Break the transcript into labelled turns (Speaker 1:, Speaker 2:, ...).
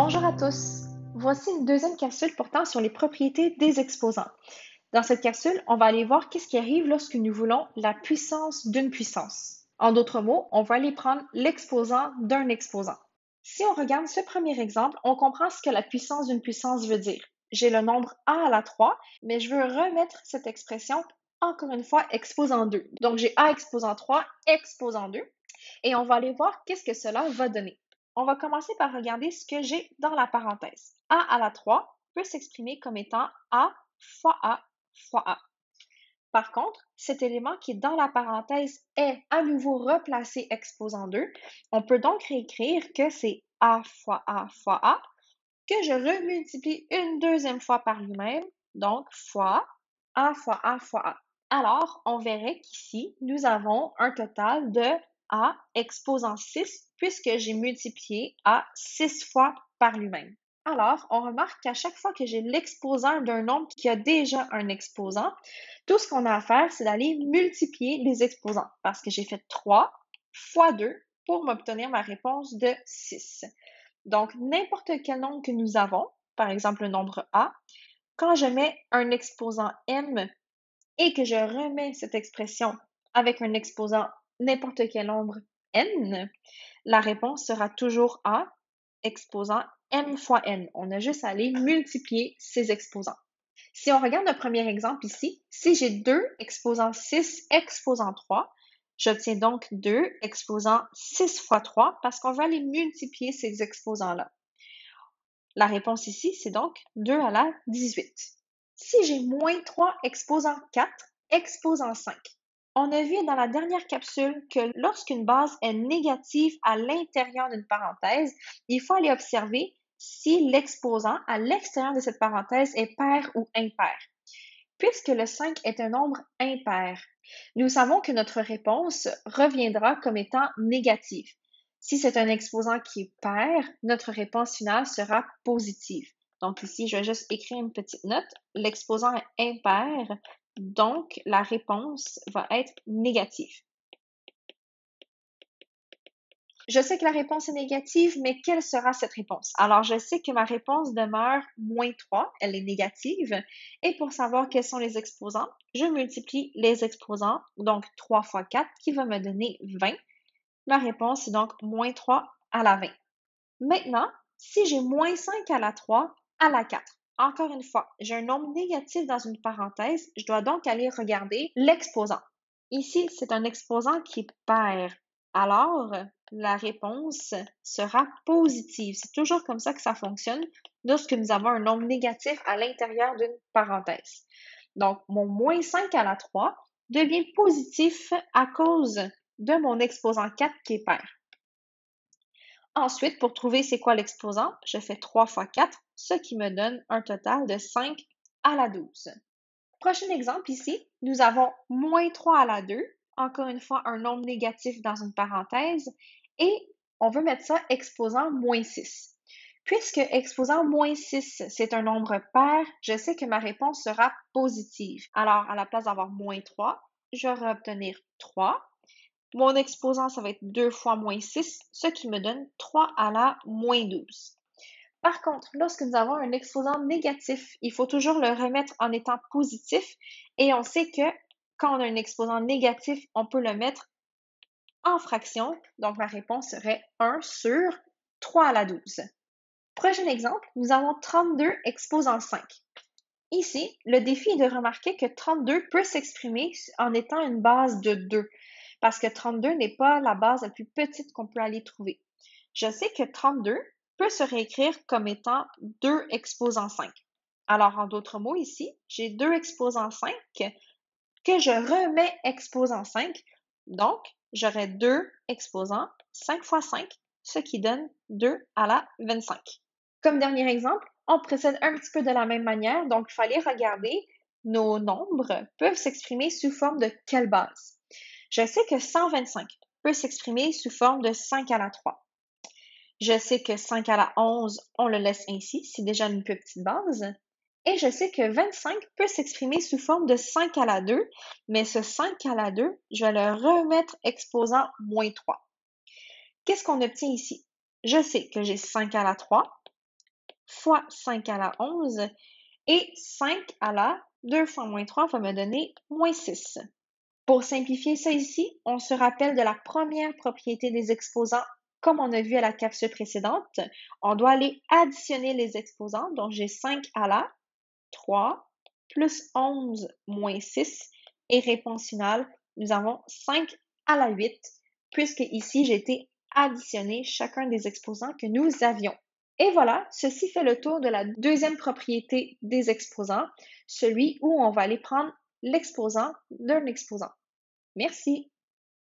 Speaker 1: Bonjour à tous. Voici une deuxième capsule portant sur les propriétés des exposants. Dans cette capsule, on va aller voir qu'est-ce qui arrive lorsque nous voulons la puissance d'une puissance. En d'autres mots, on va aller prendre l'exposant d'un exposant. Si on regarde ce premier exemple, on comprend ce que la puissance d'une puissance veut dire. J'ai le nombre a à la 3, mais je veux remettre cette expression encore une fois exposant 2. Donc j'ai a exposant 3, exposant 2, et on va aller voir qu'est-ce que cela va donner. On va commencer par regarder ce que j'ai dans la parenthèse. A à la 3 peut s'exprimer comme étant A fois A fois A. Par contre, cet élément qui est dans la parenthèse est à nouveau replacé exposant 2. On peut donc réécrire que c'est A fois A fois A, que je remultiplie une deuxième fois par lui-même, donc fois A fois A fois A. Alors, on verrait qu'ici, nous avons un total de A exposant 6 puisque j'ai multiplié A 6 fois par lui-même. Alors, on remarque qu'à chaque fois que j'ai l'exposant d'un nombre qui a déjà un exposant, tout ce qu'on a à faire, c'est d'aller multiplier les exposants parce que j'ai fait 3 fois 2 pour m'obtenir ma réponse de 6. Donc, n'importe quel nombre que nous avons, par exemple le nombre A, quand je mets un exposant m et que je remets cette expression avec un exposant n'importe quel nombre n, la réponse sera toujours A exposant m fois n. On a juste à aller multiplier ces exposants. Si on regarde le premier exemple ici, si j'ai 2 exposant 6 exposant 3, j'obtiens donc 2 exposant 6 fois 3 parce qu'on va aller multiplier ces exposants-là. La réponse ici, c'est donc 2 à la 18. Si j'ai moins 3 exposant 4 exposant 5, on a vu dans la dernière capsule que lorsqu'une base est négative à l'intérieur d'une parenthèse, il faut aller observer si l'exposant à l'extérieur de cette parenthèse est pair ou impair. Puisque le 5 est un nombre impair, nous savons que notre réponse reviendra comme étant négative. Si c'est un exposant qui est pair, notre réponse finale sera positive. Donc ici, je vais juste écrire une petite note. L'exposant est impair, donc la réponse va être négative. Je sais que la réponse est négative, mais quelle sera cette réponse? Alors, je sais que ma réponse demeure moins 3, elle est négative. Et pour savoir quels sont les exposants, je multiplie les exposants, donc 3 fois 4, qui va me donner 20. Ma réponse est donc moins 3 à la 20. Maintenant, si j'ai moins 5 à la 3 à la 4, encore une fois, j'ai un nombre négatif dans une parenthèse, je dois donc aller regarder l'exposant. Ici, c'est un exposant qui est pair. Alors, la réponse sera positive. C'est toujours comme ça que ça fonctionne lorsque nous avons un nombre négatif à l'intérieur d'une parenthèse. Donc, mon moins 5 à la 3 devient positif à cause de mon exposant 4 qui est pair. Ensuite, pour trouver c'est quoi l'exposant, je fais 3 fois 4, ce qui me donne un total de 5 à la 12. Prochain exemple ici, nous avons moins 3 à la 2, encore une fois un nombre négatif dans une parenthèse, et on veut mettre ça exposant moins 6. Puisque exposant moins 6, c'est un nombre pair, je sais que ma réponse sera positive. Alors, à la place d'avoir moins 3, je vais obtenir 3. Mon exposant, ça va être 2 fois moins 6, ce qui me donne 3 à la moins 12. Par contre, lorsque nous avons un exposant négatif, il faut toujours le remettre en étant positif et on sait que quand on a un exposant négatif, on peut le mettre en fraction. Donc, ma réponse serait 1 sur 3 à la 12. Prochain exemple, nous avons 32 exposant 5. Ici, le défi est de remarquer que 32 peut s'exprimer en étant une base de 2 parce que 32 n'est pas la base la plus petite qu'on peut aller trouver. Je sais que 32 peut se réécrire comme étant 2 exposant 5. Alors, en d'autres mots, ici, j'ai 2 exposant 5 que je remets exposant 5. Donc, j'aurai 2 exposant 5 fois 5, ce qui donne 2 à la 25. Comme dernier exemple, on procède un petit peu de la même manière. Donc, il fallait regarder nos nombres peuvent s'exprimer sous forme de quelle base? Je sais que 125 peut s'exprimer sous forme de 5 à la 3. Je sais que 5 à la 11, on le laisse ainsi, c'est déjà une plus petite base. Et je sais que 25 peut s'exprimer sous forme de 5 à la 2, mais ce 5 à la 2, je vais le remettre exposant moins 3. Qu'est-ce qu'on obtient ici? Je sais que j'ai 5 à la 3, fois 5 à la 11 et 5 à la 2 fois moins 3 va me donner moins 6. Pour simplifier ça ici, on se rappelle de la première propriété des exposants comme on a vu à la capsule précédente. On doit aller additionner les exposants, donc j'ai 5 à la 3 plus 11 moins 6 et réponse finale, nous avons 5 à la 8 puisque ici j'ai été additionner chacun des exposants que nous avions. Et voilà, ceci fait le tour de la deuxième propriété des exposants, celui où on va aller prendre l'exposant d'un exposant. Merci.